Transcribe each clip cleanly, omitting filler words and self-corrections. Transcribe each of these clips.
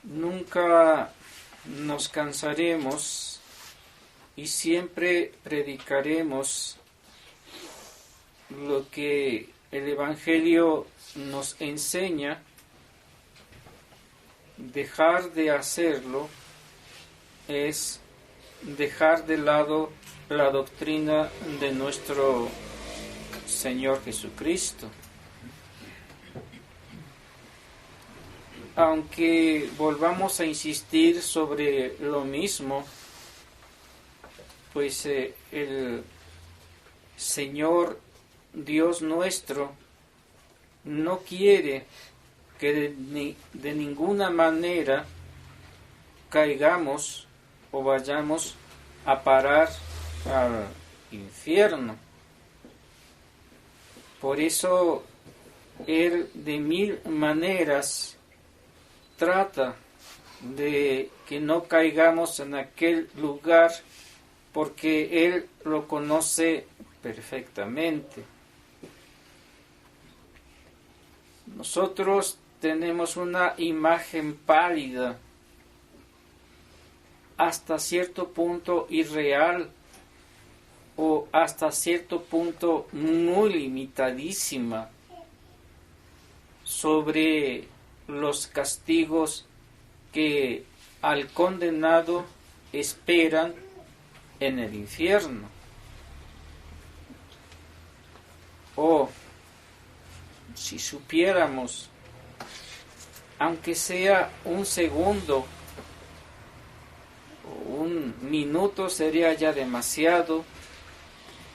Nunca nos cansaremos y siempre predicaremos lo que el Evangelio nos enseña. Dejar de hacerlo es dejar de lado la doctrina de nuestro Señor Jesucristo. Aunque volvamos a insistir sobre lo mismo, pues el Señor Dios nuestro no quiere que de ninguna manera caigamos o vayamos a parar al infierno. Por eso Él de mil maneras trata de que no caigamos en aquel lugar, porque Él lo conoce perfectamente. Nosotros tenemos una imagen pálida, hasta cierto punto irreal, o hasta cierto punto muy limitadísima, sobre los castigos que al condenado esperan en el infierno. O si supiéramos, aunque sea un segundo o un minuto, sería ya demasiado,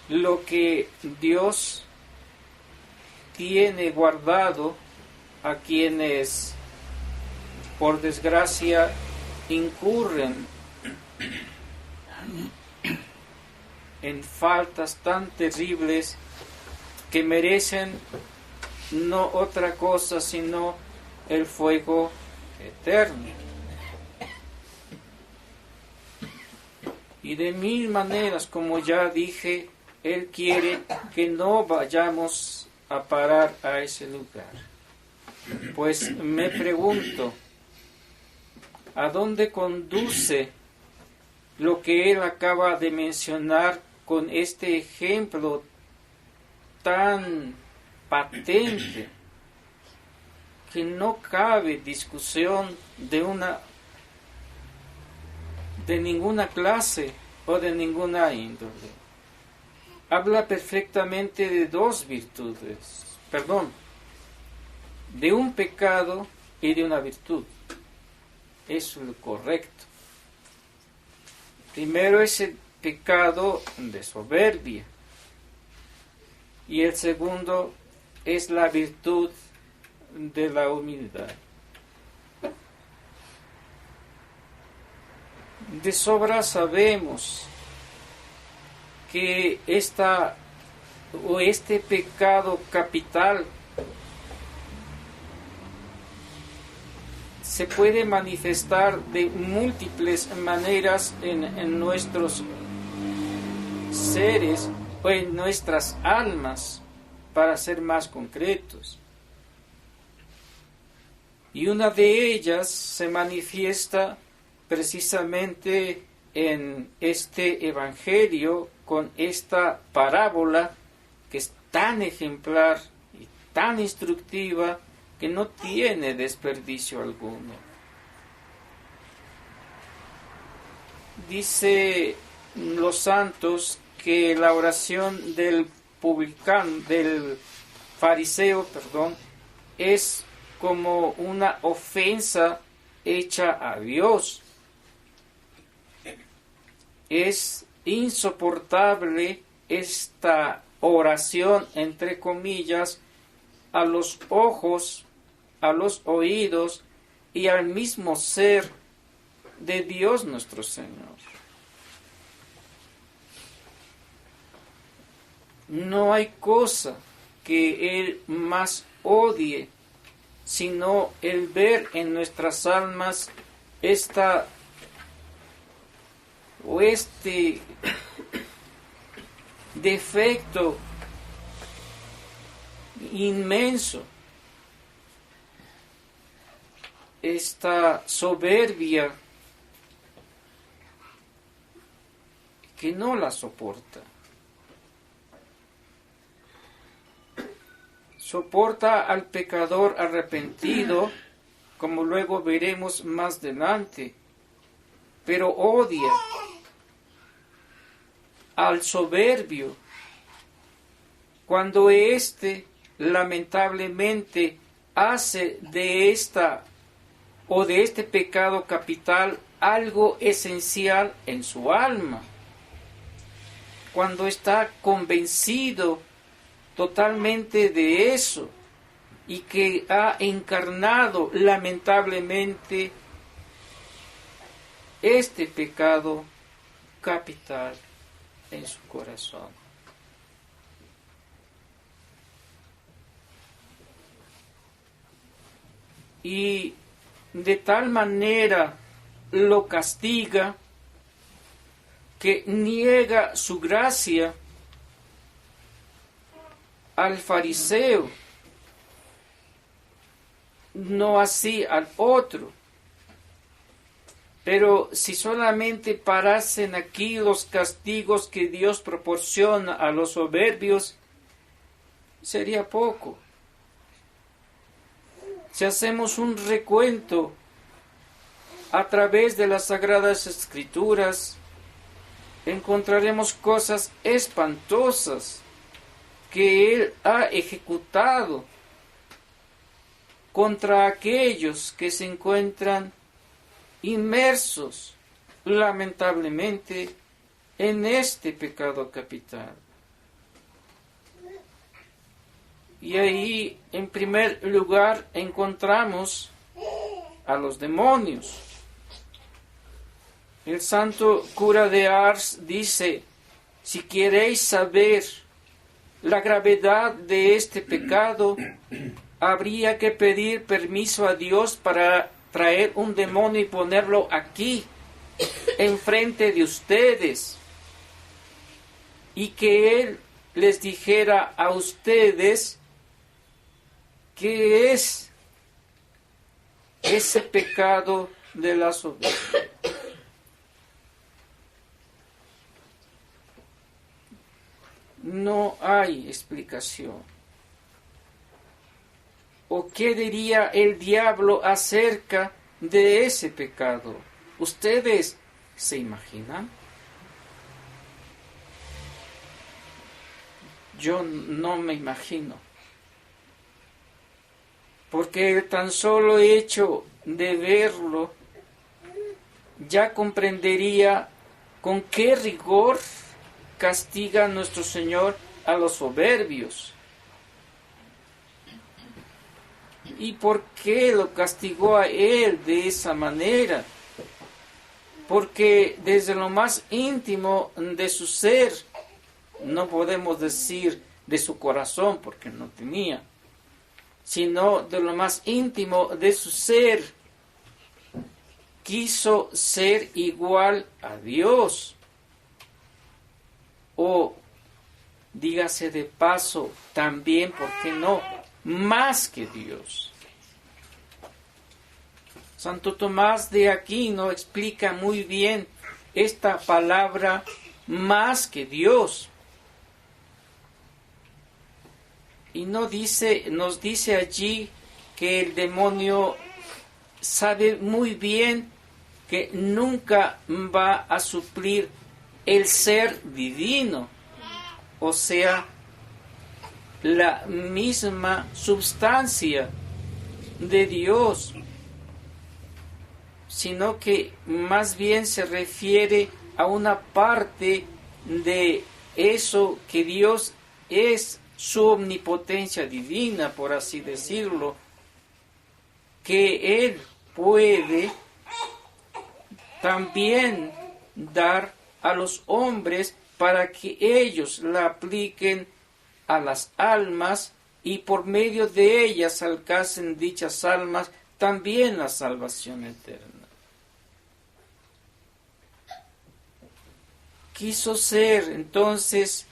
lo que Dios tiene guardado a quienes, por desgracia, incurren en faltas tan terribles que merecen no otra cosa sino el fuego eterno. Y de mil maneras, como ya dije, Él quiere que no vayamos a parar a ese lugar. Pues me pregunto, ¿a dónde conduce lo que Él acaba de mencionar con este ejemplo tan patente que no cabe discusión de ninguna clase o de ninguna índole? Habla perfectamente de dos virtudes, de un pecado y de una virtud. Eso es lo correcto. Primero es el pecado de soberbia y el segundo es la virtud de la humildad. De sobra sabemos que este pecado capital se puede manifestar de múltiples maneras en nuestros seres o en nuestras almas, para ser más concretos. Y una de ellas se manifiesta precisamente en este Evangelio, con esta parábola que es tan ejemplar y tan instructiva que no tiene desperdicio alguno. Dice los santos que la oración del fariseo, es como una ofensa hecha a Dios. Es insoportable esta oración, entre comillas, a los ojos, a los oídos y al mismo ser de Dios nuestro Señor. No hay cosa que Él más odie sino el ver en nuestras almas este defecto inmenso esta soberbia que no la soporta. Soporta al pecador arrepentido, como luego veremos más adelante, pero odia al soberbio cuando éste lamentablemente hace de esta o de este pecado capital algo esencial en su alma. Cuando está convencido totalmente de eso y que ha encarnado lamentablemente este pecado capital en su corazón. Y de tal manera lo castiga que niega su gracia al fariseo, no así al otro. Pero si solamente parasen aquí los castigos que Dios proporciona a los soberbios, sería poco. Si hacemos un recuento a través de las Sagradas Escrituras, encontraremos cosas espantosas que Él ha ejecutado contra aquellos que se encuentran inmersos, lamentablemente, en este pecado capital. Y ahí, en primer lugar, encontramos a los demonios. El santo cura de Ars dice: si queréis saber la gravedad de este pecado, habría que pedir permiso a Dios para traer un demonio y ponerlo aquí, enfrente de ustedes, y que Él les dijera a ustedes qué es ese pecado de la soberbia. No hay explicación. ¿O qué diría el diablo acerca de ese pecado? ¿Ustedes se imaginan? Yo no me imagino. Porque el tan solo hecho de verlo ya comprendería con qué rigor castiga nuestro Señor a los soberbios. ¿Y por qué lo castigó a Él de esa manera? Porque desde lo más íntimo de su ser, no podemos decir de su corazón porque no tenía, sino de lo más íntimo de su ser, quiso ser igual a Dios. O, dígase de paso, también, ¿por qué no?, más que Dios. Santo Tomás de Aquino explica muy bien esta palabra más que Dios. Y nos dice allí que el demonio sabe muy bien que nunca va a suplir el ser divino, o sea, la misma substancia de Dios, sino que más bien se refiere a una parte de eso que Dios es, su omnipotencia divina, por así decirlo, que Él puede también dar a los hombres para que ellos la apliquen a las almas y por medio de ellas alcancen dichas almas también la salvación eterna. Quiso ser entonces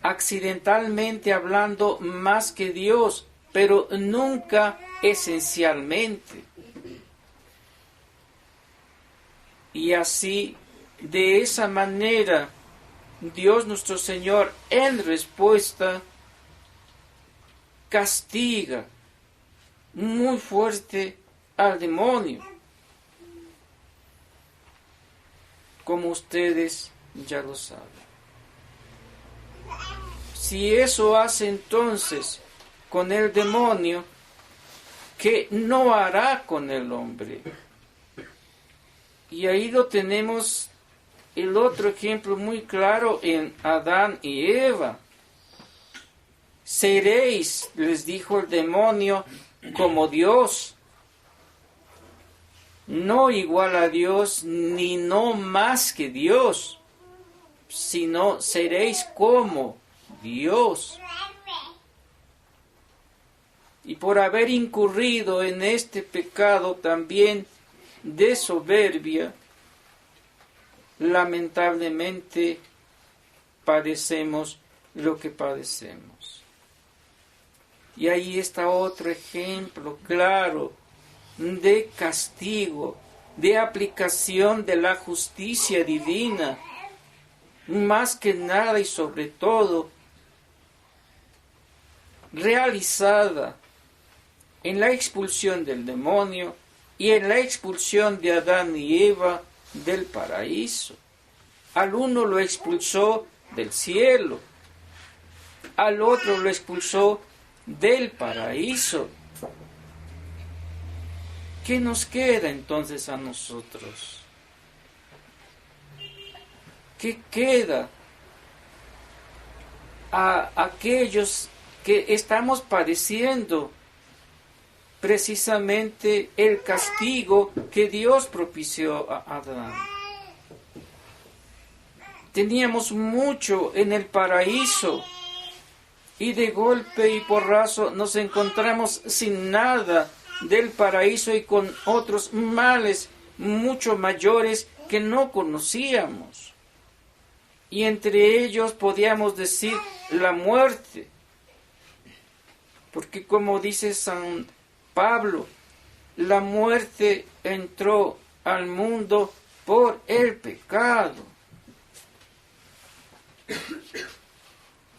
accidentalmente hablando más que Dios, pero nunca esencialmente. Y así, de esa manera, Dios nuestro Señor, en respuesta, castiga muy fuerte al demonio, como ustedes ya lo saben. Si eso hace entonces con el demonio, ¿qué no hará con el hombre? Y ahí lo tenemos el otro ejemplo muy claro en Adán y Eva. Seréis, les dijo el demonio, como Dios, no igual a Dios, ni no más que Dios, sino seréis como Dios. Y por haber incurrido en este pecado también de soberbia, lamentablemente padecemos lo que padecemos. Y ahí está otro ejemplo claro de castigo, de aplicación de la justicia divina, más que nada y sobre todo realizada en la expulsión del demonio y en la expulsión de Adán y Eva del paraíso. Al uno lo expulsó del cielo, al otro lo expulsó del paraíso. ¿Qué nos queda entonces a nosotros? ¿Qué queda a aquellos que estamos padeciendo precisamente el castigo que Dios propició a Adán? Teníamos mucho en el paraíso y de golpe y porrazo nos encontramos sin nada del paraíso y con otros males mucho mayores que no conocíamos. Y entre ellos podíamos decir la muerte, porque como dice San Pablo, la muerte entró al mundo por el pecado.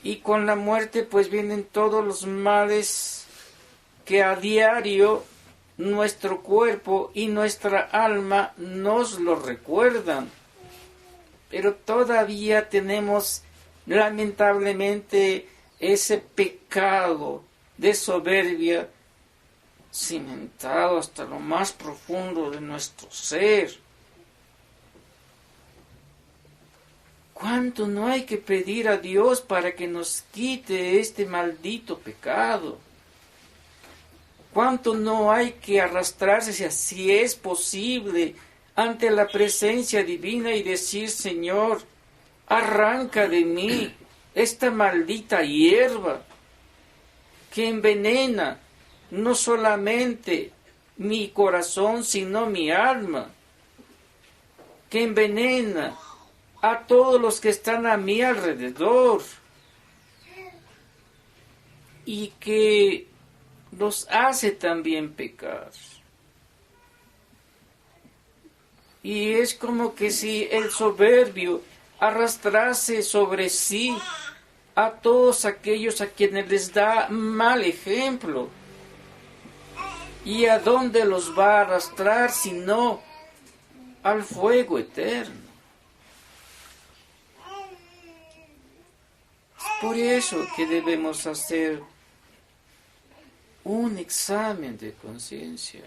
Y con la muerte pues vienen todos los males que a diario nuestro cuerpo y nuestra alma nos lo recuerdan. Pero todavía tenemos lamentablemente ese pecado de soberbia cimentado hasta lo más profundo de nuestro ser. ¿Cuánto no hay que pedir a Dios para que nos quite este maldito pecado? ¿Cuánto no hay que arrastrarse, si es posible, ante la presencia divina y decir: Señor, arranca de mí esta maldita hierba que envenena no solamente mi corazón, sino mi alma, que envenena a todos los que están a mi alrededor y que los hace también pecar. Y es como que si el soberbio arrastrase sobre sí a todos aquellos a quienes les da mal ejemplo. ¿Y a dónde los va a arrastrar sino al fuego eterno? Es por eso que debemos hacer un examen de conciencia.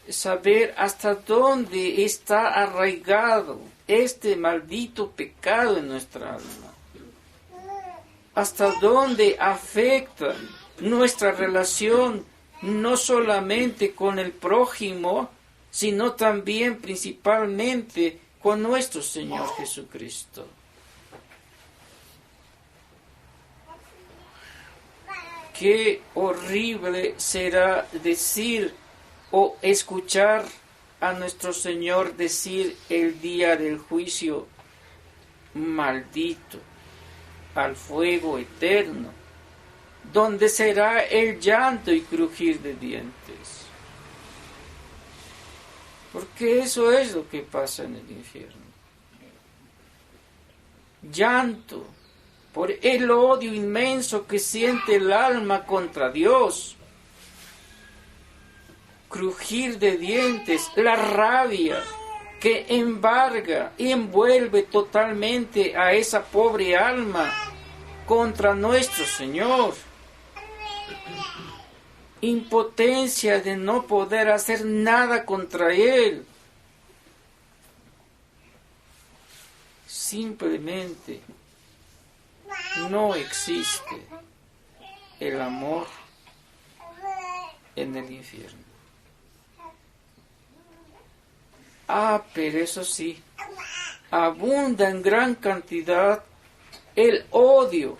Saber hasta dónde está arraigado este maldito pecado en nuestra alma. Hasta dónde afecta nuestra relación no solamente con el prójimo, sino también principalmente con nuestro Señor Jesucristo. Qué horrible será decir o escuchar a nuestro Señor decir el día del juicio: maldito al fuego eterno, donde será el llanto y crujir de dientes. Porque eso es lo que pasa en el infierno. Llanto por el odio inmenso que siente el alma contra Dios. Crujir de dientes, la rabia que embarga y envuelve totalmente a esa pobre alma contra nuestro Señor. Impotencia de no poder hacer nada contra Él. Simplemente no existe el amor en el infierno. Pero eso sí, abunda en gran cantidad el odio,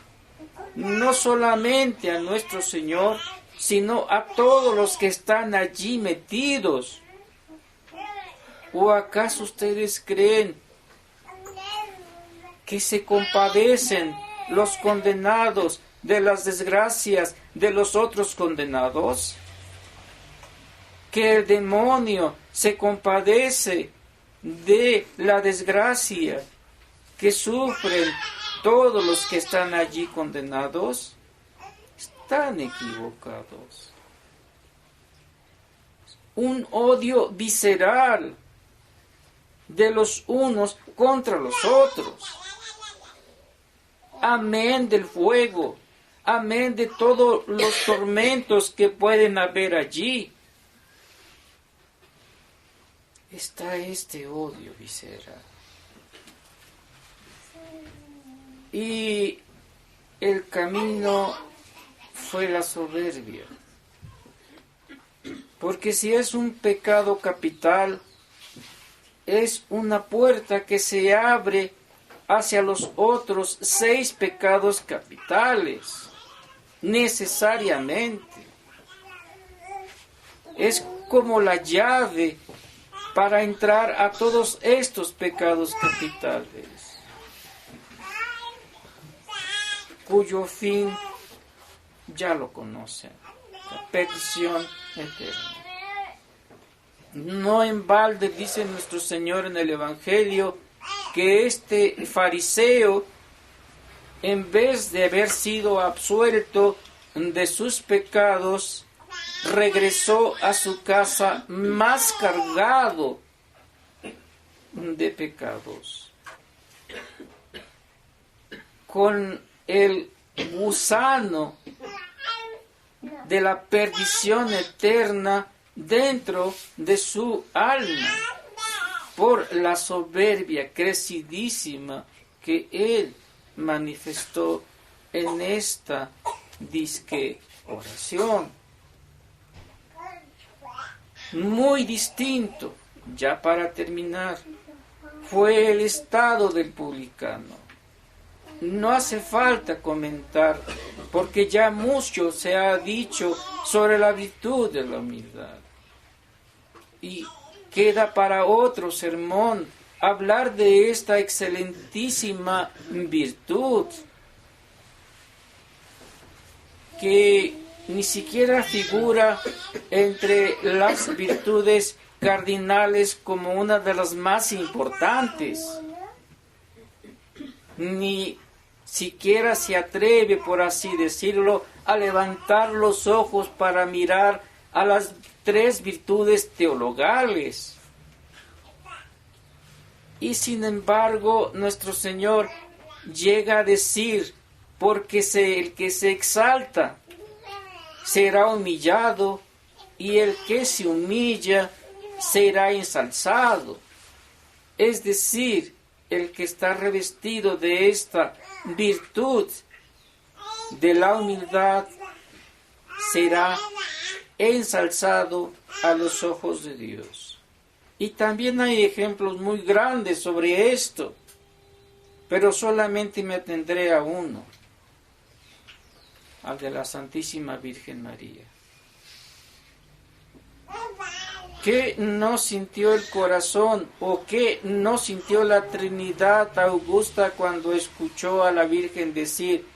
no solamente a nuestro Señor, sino a todos los que están allí metidos. ¿O acaso ustedes creen que se compadecen los condenados de las desgracias de los otros condenados? ¿Que el demonio se compadece de la desgracia que sufren todos los que están allí condenados? Están equivocados. Un odio visceral de los unos contra los otros. Amén del fuego. Amén de todos los tormentos que pueden haber allí. Está este odio visceral. Y el camino fue la soberbia. Porque si es un pecado capital, es una puerta que se abre hacia los otros 6 pecados capitales, necesariamente. Es como la llave para entrar a todos estos pecados capitales, cuyo fin ya lo conocen, la perdición eterna. No en balde dice nuestro Señor en el Evangelio que este fariseo, en vez de haber sido absuelto de sus pecados, regresó a su casa más cargado de pecados, con el gusano de la perdición eterna dentro de su alma, por la soberbia crecidísima que él manifestó en esta disque oración. Muy distinto, ya para terminar, fue el estado del publicano. No hace falta comentar, porque ya mucho se ha dicho sobre la virtud de la humildad. Y queda para otro sermón hablar de esta excelentísima virtud, que ni siquiera figura entre las virtudes cardinales como una de las más importantes, ni siquiera se atreve, por así decirlo, a levantar los ojos para mirar a las 3 virtudes teologales. Y sin embargo, nuestro Señor llega a decir, porque el que se exalta será humillado, y el que se humilla será ensalzado. Es decir, el que está revestido de esta virtud de la humildad será ensalzado a los ojos de Dios. Y también hay ejemplos muy grandes sobre esto, pero solamente me atendré a uno, al de la Santísima Virgen María. ¿Qué no sintió el corazón o qué no sintió la Trinidad Augusta cuando escuchó a la Virgen decir: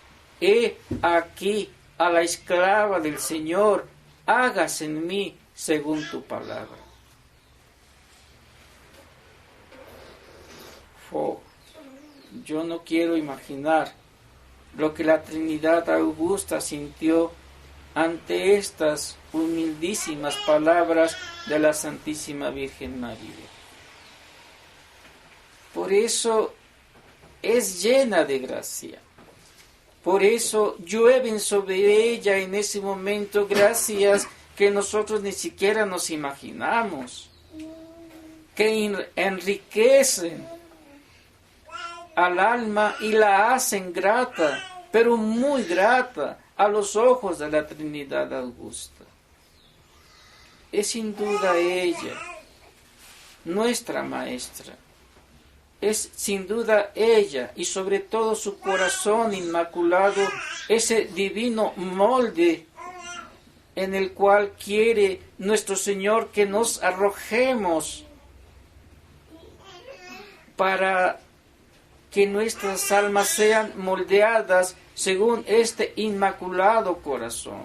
he aquí a la esclava del Señor, hágase en mí según tu palabra? Oh, yo no quiero imaginar lo que la Trinidad Augusta sintió ante estas humildísimas palabras de la Santísima Virgen María. Por eso es llena de gracia. Por eso llueven sobre ella en ese momento gracias que nosotros ni siquiera nos imaginamos, que enriquecen al alma y la hacen grata, pero muy grata a los ojos de la Trinidad Augusta. Es sin duda ella, nuestra maestra. Es sin duda ella y sobre todo su corazón inmaculado, ese divino molde en el cual quiere nuestro Señor que nos arrojemos para que nuestras almas sean moldeadas según este inmaculado corazón.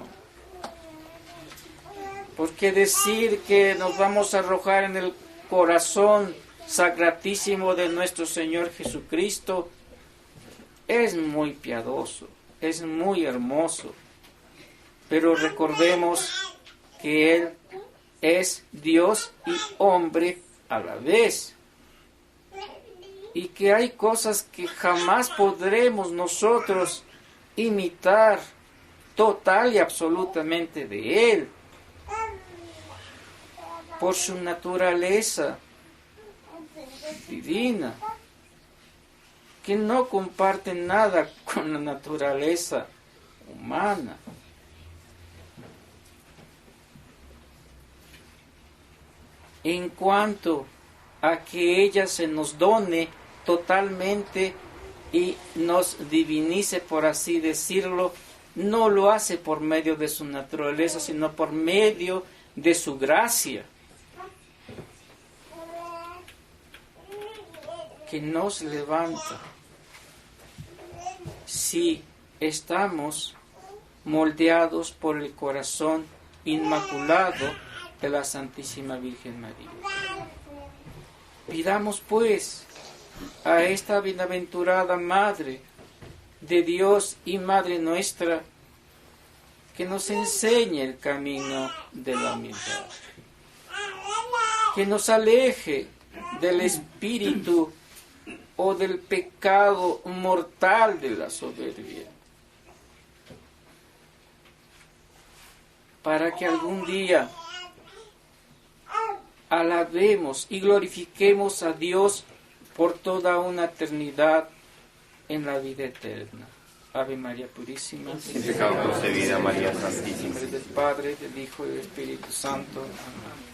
Porque decir que nos vamos a arrojar en el corazón sacratísimo de nuestro Señor Jesucristo es muy piadoso, es muy hermoso, pero recordemos que Él es Dios y hombre a la vez, y que hay cosas que jamás podremos nosotros imitar total y absolutamente de Él, por su naturaleza divina, que no comparte nada con la naturaleza humana. En cuanto a que ella se nos done totalmente y nos divinice, por así decirlo, no lo hace por medio de su naturaleza, sino por medio de su gracia, que nos levanta si estamos moldeados por el corazón inmaculado de la Santísima Virgen María. Pidamos pues a esta bienaventurada Madre de Dios y Madre nuestra que nos enseñe el camino de la humildad, que nos aleje del espíritu o del pecado mortal de la soberbia, para que algún día alabemos y glorifiquemos a Dios por toda una eternidad en la vida eterna. Ave María Purísima, sin pecado concebida, María Santísima. En nombre del Padre, del Hijo y del Espíritu Santo. Amén.